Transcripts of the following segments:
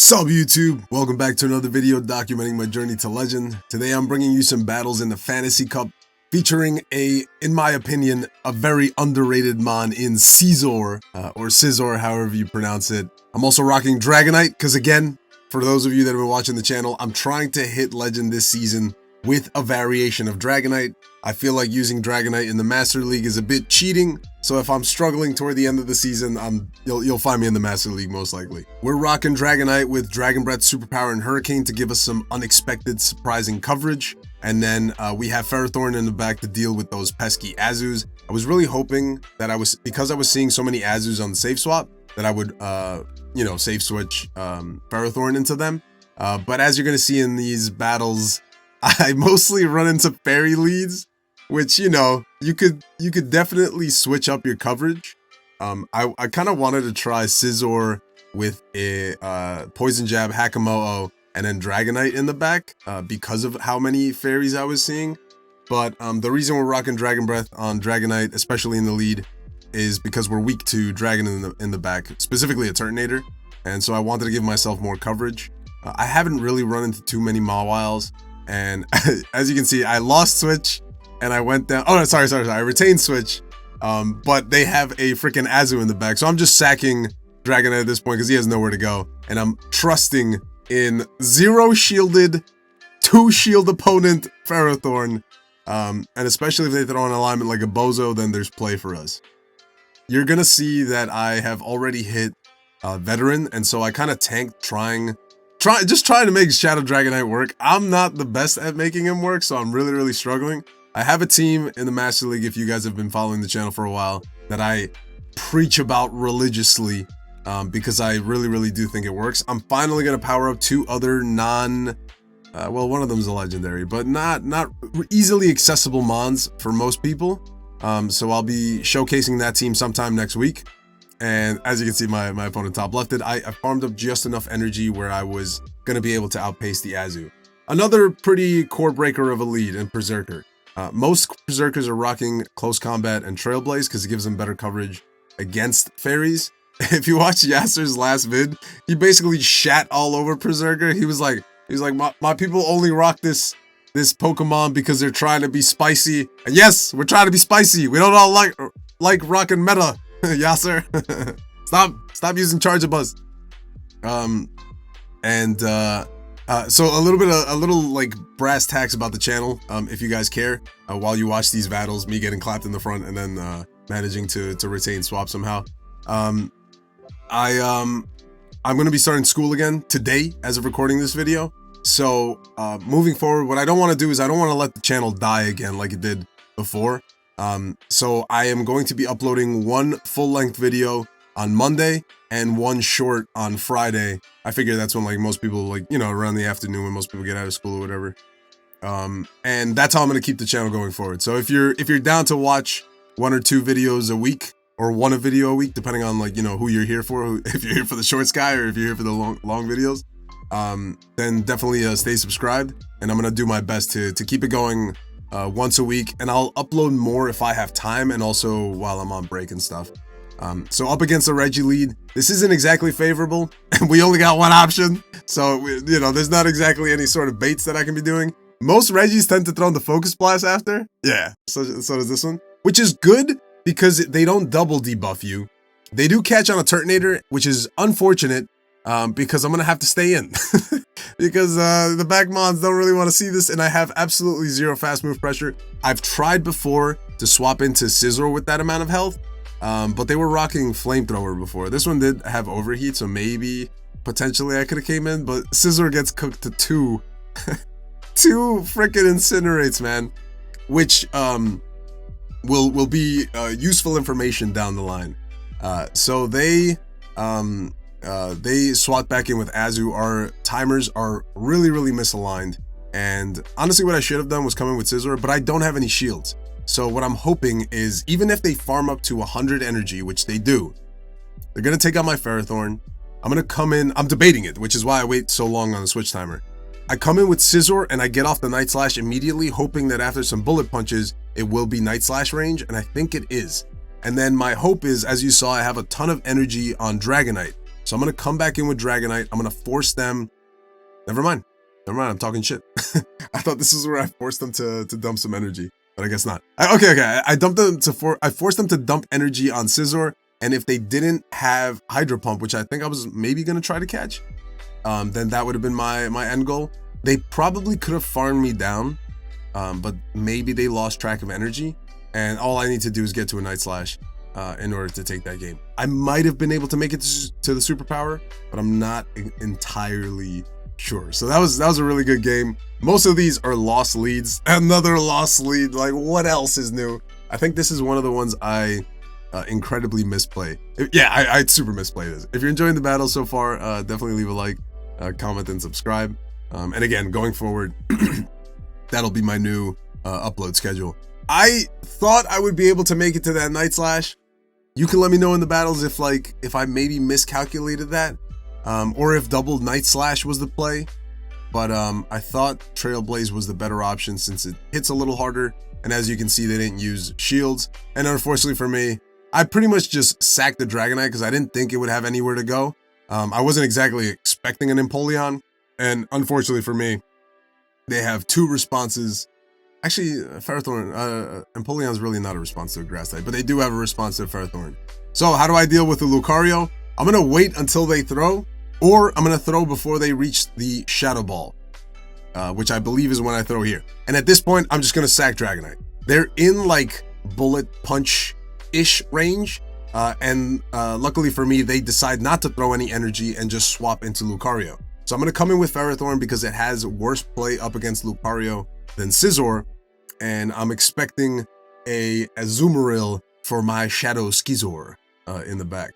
Sup YouTube, welcome back to another video documenting my journey to legend. Today I'm bringing you some battles in the Fantasy Cup featuring in my opinion, a very underrated mon in Scizor, or Scizor, however you pronounce it. I'm also rocking Dragonite, because again, for those of you that have been watching the channel, I'm trying to hit legend this season with a variation of Dragonite. I feel like using Dragonite in the Master League is a bit cheating, so if I'm struggling toward the end of the season, you'll find me in the Master League most likely. We're rocking Dragonite with Dragon Breath, Superpower, and Hurricane to give us some unexpected, surprising coverage. And then we have Ferrothorn in the back to deal with those pesky Azus. I was really hoping that because I was seeing so many Azus on the safe swap, that I would, safe switch Ferrothorn into them. But as you're gonna see in these battles, I mostly run into fairy leads, which, you could definitely switch up your coverage. I kind of wanted to try Scizor with a Poison Jab, Hakamo'o, and then Dragonite in the back because of how many fairies I was seeing. But the reason we're rocking Dragon Breath on Dragonite, especially in the lead, is because we're weak to Dragon in the back, specifically a Turtonator. And so I wanted to give myself more coverage. I haven't really run into too many Mawiles. And as you can see, I lost Switch and I went down. Oh, no, sorry. I retained Switch. But they have a freaking Azu in the back. So I'm just sacking Dragonite at this point because he has nowhere to go. And I'm trusting in 0 shielded, 2 shield opponent Ferrothorn. And especially if they throw an alignment like a Bozo, then there's play for us. You're going to see that I have already hit Veteran. And so I kind of tanked just trying to make Shadow Dragonite work. I'm not the best at making him work, so I'm really struggling. I have a team in the Master League, if you guys have been following the channel for a while, that I preach about religiously because I really do think it works. I'm finally going to power up 2 other well, one of them is a legendary, but not easily accessible mons for most people. So I'll be showcasing that team sometime next week. And as you can see, my opponent top lefted. I farmed up just enough energy where I was going to be able to outpace the Azu. Another pretty core breaker of a lead in Berserker. Most Berserkers are rocking Close Combat and Trailblaze because it gives them better coverage against fairies. If you watch Yasser's last vid, he basically shat all over Berserker. He was like, my people only rock this Pokemon because they're trying to be spicy. And yes, we're trying to be spicy. We don't all like rocking meta. Yasser, stop using Charjabuzz. So a little like brass tacks about the channel, if you guys care, while you watch these battles, me getting clapped in the front and then managing to retain swap somehow. I'm gonna be starting school again today as of recording this video. So moving forward, what I don't want to do is I don't want to let the channel die again like it did before. So I am going to be uploading 1 full-length video on Monday and 1 short on Friday. I figure that's when like most people around the afternoon when most people get out of school or whatever. And that's how I'm going to keep the channel going forward. So if you're down to watch 1 or 2 videos a week or 1 video a week, depending on who you're here for, if you're here for the shorts guy or if you're here for the long videos, then definitely stay subscribed. And I'm going to do my best to keep it going once a week, and I'll upload more if I have time and also while I'm on break and stuff. So up against the Reggie lead, this isn't exactly favorable, and we only got 1 option, so there's not exactly any sort of baits that I can be doing. Most Reggies tend to throw in the Focus Blast after. Yeah, so does this one, which is good because they don't double debuff you. They do catch on a Turtonator, which is unfortunate because I'm gonna have to stay in. Because the back mons don't really want to see this, and I have absolutely 0 fast move pressure. I've tried before to swap into Scizor with that amount of health, but they were rocking Flamethrower before. This one did have Overheat, so maybe potentially I could have came in, but Scizor gets cooked to 2 freaking Incinerates, man, which will be useful information down the line. So they swat back in with Azu. Our timers are really misaligned, and honestly what I should have done was come in with Scizor, but I don't have any shields. So what I'm hoping is, even if they farm up to 100 energy, which they do, they're gonna take out my Ferrothorn. I'm gonna come in, I'm debating it, which is why I wait so long on the switch timer. I come in with Scizor and I get off the Night Slash immediately, hoping that after some bullet punches it will be Night Slash range, and I think it is. And then my hope is, as you saw, I have a ton of energy on Dragonite. So I'm going to come back in with Dragonite. I'm going to force them. Never mind. I'm talking shit. I thought this is where I forced them to dump some energy, but I guess not. Okay. I dumped them I forced them to dump energy on Scizor, and if they didn't have Hydro Pump, which I think I was maybe going to try to catch, then that would have been my end goal. They probably could have farmed me down, but maybe they lost track of energy, and all I need to do is get to a Night Slash in order to take that game. I might have been able to make it to the superpower, but I'm not entirely sure. So that was a really good game. Most of these are lost leads. Another lost lead. Like, what else is new? I think this is one of the ones I incredibly misplay. Yeah, I super misplay this. If you're enjoying the battle so far, definitely leave a like, comment, and subscribe. And again, going forward, that'll be my new upload schedule. I thought I would be able to make it to that Night Slash. You can let me know in the battles if I maybe miscalculated that, or if double Night Slash was the play. But I thought Trailblaze was the better option since it hits a little harder. And as you can see, they didn't use shields. And unfortunately for me, I pretty much just sacked the Dragonite because I didn't think it would have anywhere to go. I wasn't exactly expecting an Empoleon. And unfortunately for me, they have two responses. Actually, Ferrothorn, Empoleon's really not a response to a grass type, but they do have a response to Ferrothorn. So how do I deal with the Lucario? I'm going to wait until they throw, or I'm going to throw before they reach the Shadow Ball, which I believe is when I throw here. And at this point, I'm just going to sack Dragonite. They're in like bullet punch-ish range, and luckily for me, they decide not to throw any energy and just swap into Lucario. So I'm going to come in with Ferrothorn because it has worse play up against Lucario than Scizor, and I'm expecting a Azumarill for my Shadow Scizor in the back.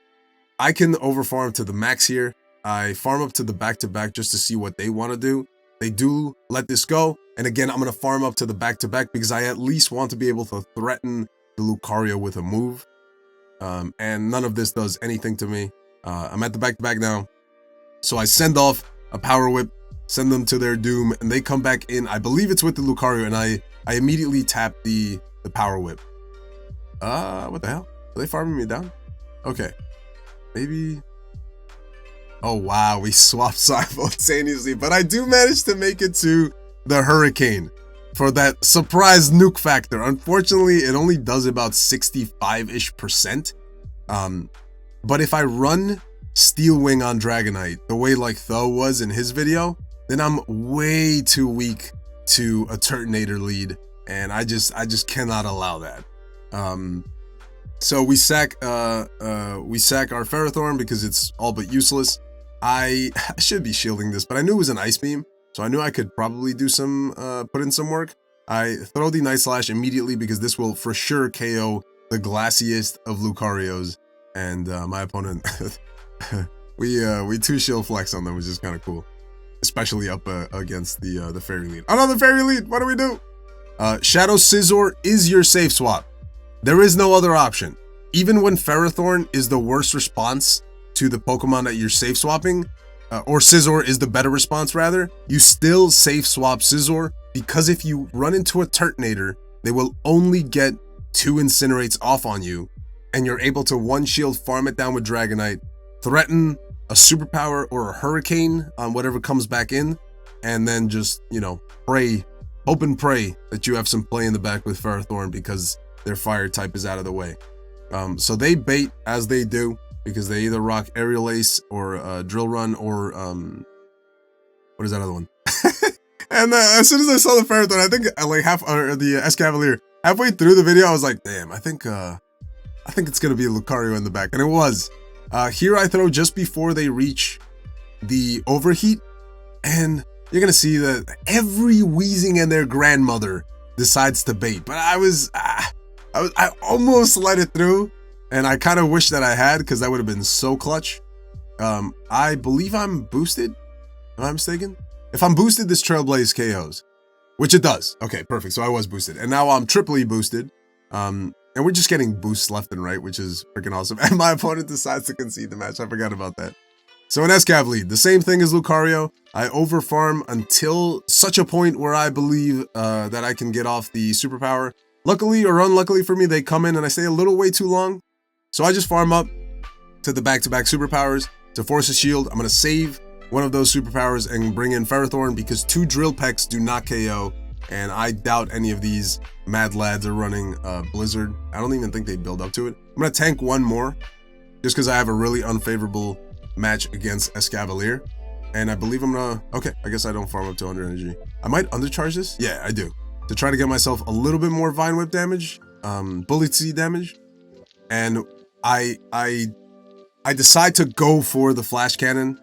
I can overfarm to the max here. I farm up to the back-to-back just to see what they want to do. They do let this go, and again, I'm going to farm up to the back-to-back because I at least want to be able to threaten the Lucario with a move, and none of this does anything to me. I'm at the back-to-back now, so I send off a Power Whip, send them to their doom, and they come back in. I believe it's with the Lucario, and I immediately tap the Power Whip. What the hell? Are they farming me down? Okay. Maybe. Oh, wow. We swapped simultaneously, but I do manage to make it to the Hurricane for that surprise nuke factor. Unfortunately, it only does about 65-ish%. But if I run Steel Wing on Dragonite the way like Tho was in his video, then I'm way too weak to a Turtonator lead, and I just cannot allow that. So we sack our Ferrothorn because it's all but useless. I should be shielding this, but I knew it was an Ice Beam, so I knew I could probably do some put in some work. I throw the Night Slash immediately because this will for sure KO the glassiest of Lucarios, and my opponent we two shield flex on them, which is kind of cool, especially up against the Fairy Lead. Another Fairy Lead. What do we do? Shadow Scizor is your safe swap. There is no other option. Even when Ferrothorn is the worst response to the Pokemon that you're safe swapping, or Scizor is the better response rather, you still safe swap Scizor, because if you run into a Turtonator, they will only get 2 Incinerates off on you, and you're able to one shield farm it down with Dragonite, threaten a Superpower or a Hurricane on whatever comes back in, and then just, you know, pray, hope and pray that you have some play in the back with Ferrothorn because their fire type is out of the way. So they bait as they do because they either rock Aerial Ace or Drill Run or what is that other one? And as soon as I saw the Ferrothorn, I think like the Escavalier, halfway through the video, I was like, damn, I think it's gonna be a Lucario in the back, and it was. Here I throw just before they reach the Overheat, and you're gonna see that every Weezing and their grandmother decides to bait, but I almost let it through, and I kind of wish that I had because that would have been so clutch. I believe I'm boosted. Am I mistaken? If I'm boosted, this Trailblaze KOs, which it does. Okay, perfect. So I was boosted, and now I'm triply boosted. And we're just getting boosts left and right, which is freaking awesome. And my opponent decides to concede the match. I forgot about that. So an Escav lead, the same thing as Lucario. I overfarm until such a point where I believe that I can get off the Superpower. Luckily or unluckily for me, they come in and I stay a little way too long. So I just farm up to the back-to-back Superpowers. to force a shield. I'm going to save one of those superpowers and bring in Ferrothorn because 2 Drill Pecks do not KO, and I doubt any of these mad lads are running Blizzard. I don't even think they build up to it. I'm going to tank one more just because I have a really unfavorable match against Escavalier. And I believe I'm gonna, okay, I guess I don't farm up to 100 energy. I might undercharge this. Yeah, I do. To try to get myself a little bit more Vine Whip damage, Bullet Seed damage. And I decide to go for the Flash Cannon.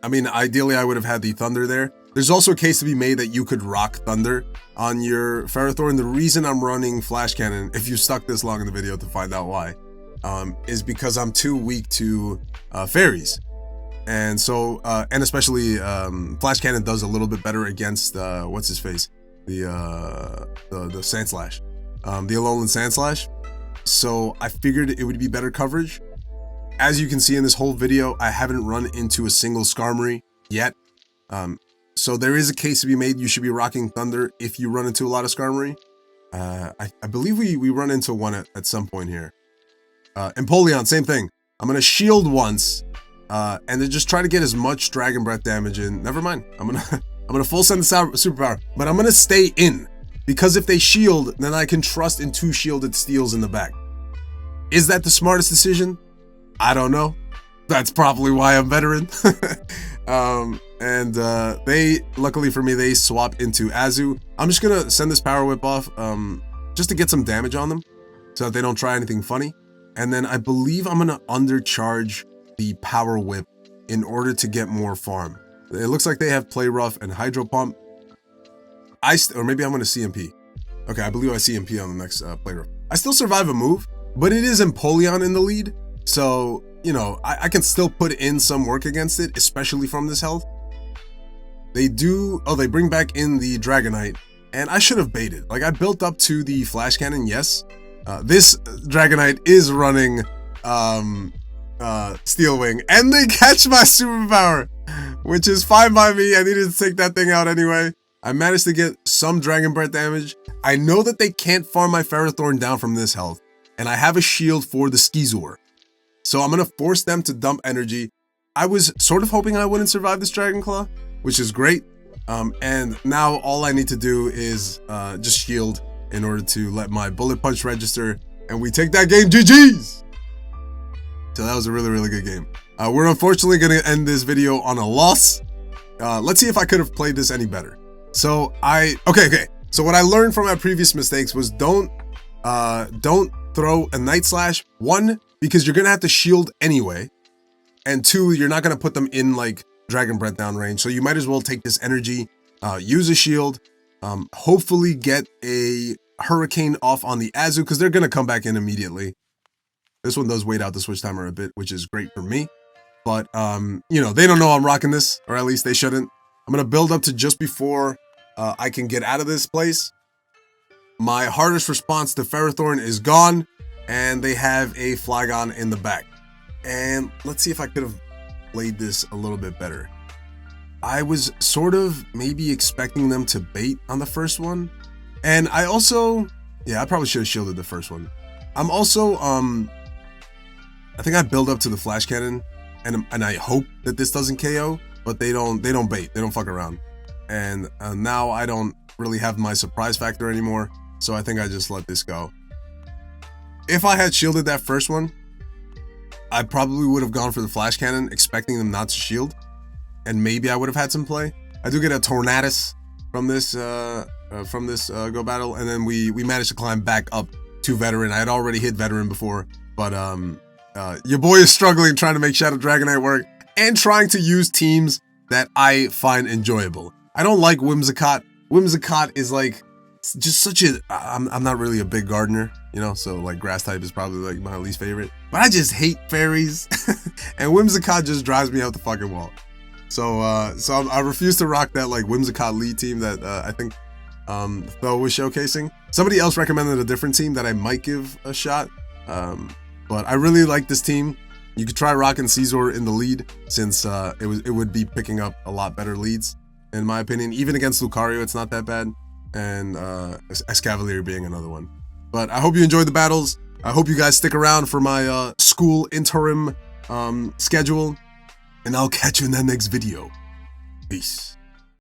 I mean, ideally I would have had the Thunder there. There's also a case to be made that you could rock Thunder on your Ferrothorn. The reason I'm running Flash Cannon, if you stuck this long in the video to find out why, is because I'm too weak to fairies. And so, and especially Flash Cannon does a little bit better against what's his face, the Sand Slash, the Alolan Sand Slash. So I figured it would be better coverage. As you can see in this whole video, I haven't run into a single Skarmory yet. So there is a case to be made. You should be rocking Thunder if you run into a lot of Skarmory. I believe we run into one at some point here. Empoleon, same thing. I'm gonna shield once. And then just try to get as much Dragon Breath damage in. Never mind. I'm gonna full send the superpower, but I'm gonna stay in because if they shield, then I can trust in 2 shielded steals in the back. Is that the smartest decision? I don't know. That's probably why I'm veteran. They, luckily for me, they swap into Azu. I'm just gonna send this Power Whip off, just to get some damage on them, so that they don't try anything funny. And then I believe I'm gonna undercharge the Power Whip in order to get more farm. It looks like they have Play Rough and Hydro Pump. Or maybe I'm going to CMP. Okay, I believe I CMP on the next Play Rough. I still survive a move, but it is Empoleon in the lead. So, you know, I can still put in some work against it, especially from this health. They do, oh, they bring back in the Dragonite, and I should have baited. Like, I built up to the Flash Cannon, yes. This Dragonite is running Steel Wing, and they catch my superpower, which is fine by me. I needed to take that thing out anyway. I managed to get some Dragon Breath damage. I know that they can't farm my Ferrothorn down from this health, and I have a shield for the Scizor, so I'm gonna force them to dump energy. I was sort of hoping I wouldn't survive this Dragon Claw, which is great. And now all I need to do is just shield in order to let my Bullet Punch register, and we take that game. GG's. So that was a really, really good game. We're unfortunately going to end this video on a loss. Let's see if I could have played this any better. So okay. So what I learned from my previous mistakes was don't throw a Night Slash. 1, because you're going to have to shield anyway. And 2, you're not going to put them in like Dragon Breath down range. So you might as well take this energy, use a shield, hopefully get a Hurricane off on the Azu because they're going to come back in immediately. This one does wait out the switch timer a bit, which is great for me. But, you know, they don't know I'm rocking this, or at least they shouldn't. I'm going to build up to just before I can get out of this place. My hardest response to Ferrothorn is gone, and they have a Flygon in the back. And let's see if I could have played this a little bit better. I was sort of maybe expecting them to bait on the first one. And I also, yeah, I probably should have shielded the first one. I'm also, I think I build up to the Flash Cannon, and I hope that this doesn't KO, but they don't bait, they don't fuck around. And now I don't really have my surprise factor anymore, so I think I just let this go. If I had shielded that first one, I probably would have gone for the Flash Cannon, expecting them not to shield, and maybe I would have had some play. I do get a Tornadus from this Go Battle, and then we managed to climb back up to Veteran. I had already hit Veteran before, but your boy is struggling trying to make Shadow Dragonite work and trying to use teams that I find enjoyable. I don't like Whimsicott. Whimsicott is like just such a, I'm not really a big gardener, you know, so like grass type is probably like my least favorite, but I just hate fairies and Whimsicott just drives me out the fucking wall. So I refuse to rock that like Whimsicott lead team that I think Tho was showcasing. Somebody else recommended a different team that I might give a shot, but I really like this team. You could try rocking Scizor in the lead, since it would be picking up a lot better leads, in my opinion. Even against Lucario, it's not that bad, and Escavalier being another one. But I hope you enjoyed the battles. I hope you guys stick around for my school interim schedule, and I'll catch you in that next video. Peace.